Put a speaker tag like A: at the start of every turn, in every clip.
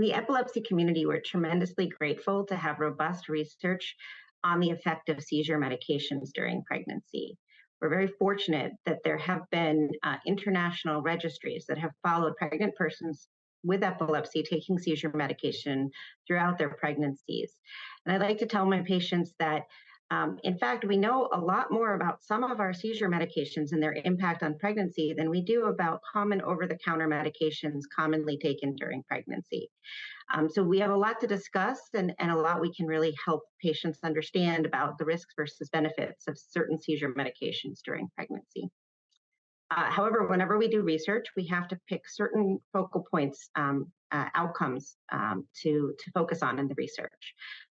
A: the epilepsy community, we're tremendously grateful to have robust research on the effect of seizure medications during pregnancy. We're very fortunate that there have been international registries that have followed pregnant persons with epilepsy taking seizure medication throughout their pregnancies. And I'd like to tell my patients that in fact, we know a lot more about some of our seizure medications and their impact on pregnancy than we do about common over-the-counter medications commonly taken during pregnancy. So we have a lot to discuss and a lot we can really help patients understand about the risks versus benefits of certain seizure medications during pregnancy. However, whenever we do research, we have to pick certain focal points, outcomes to focus on in the research.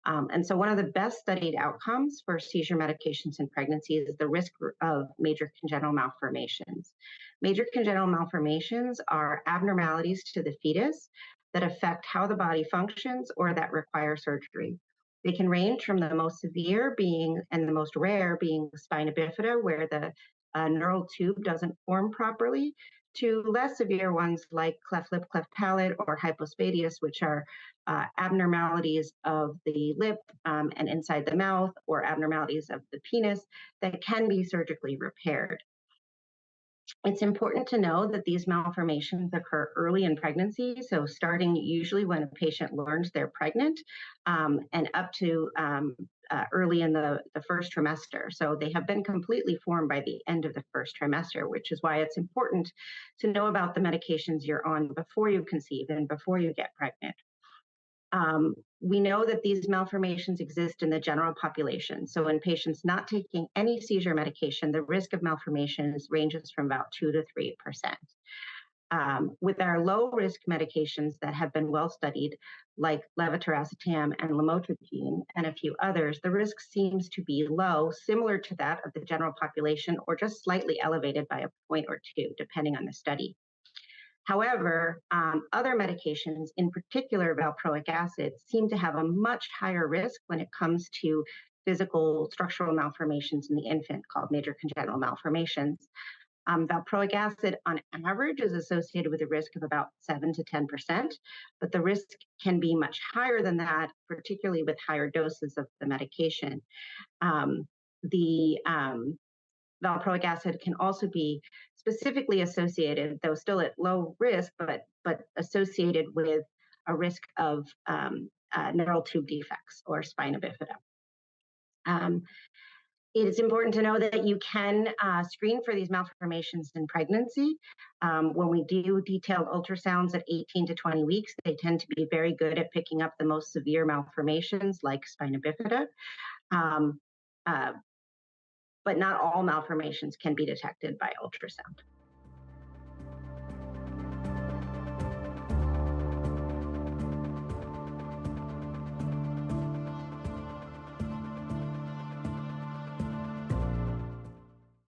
A: And so one of the best studied outcomes for seizure medications in pregnancy is the risk of major congenital malformations. Major congenital malformations are abnormalities to the fetus that affect how the body functions or that require surgery. They can range from the most severe being and the most rare being spina bifida, where the neural tube doesn't form properly, to less severe ones like cleft lip, cleft palate, or hypospadias, which are abnormalities of the lip and inside the mouth, or abnormalities of the penis that can be surgically repaired. It's important to know that these malformations occur early in pregnancy, so starting usually when a patient learns they're pregnant and up to early in the first trimester. So they have been completely formed by the end of the first trimester, which is why it's important to know about the medications you're on before you conceive and before you get pregnant. We know that these malformations exist in the general population. So in patients not taking any seizure medication, the risk of malformations ranges from about 2 to 3%. With our low-risk medications that have been well studied, like levetiracetam and lamotrigine and a few others, the risk seems to be low, similar to that of the general population, or just slightly elevated by a point or two, depending on the study. However, other medications, in particular valproic acid, seem to have a much higher risk when it comes to physical structural malformations in the infant, called major congenital malformations. Valproic acid, on average, is associated with a risk of about 7 to 10%, but the risk can be much higher than that, particularly with higher doses of the medication. Valproic acid can also be specifically associated, though still at low risk, but associated with a risk of neural tube defects or spina bifida. It is important to know that you can screen for these malformations in pregnancy. When we do detailed ultrasounds at 18 to 20 weeks, they tend to be very good at picking up the most severe malformations like spina bifida. But not all malformations can be detected by ultrasound.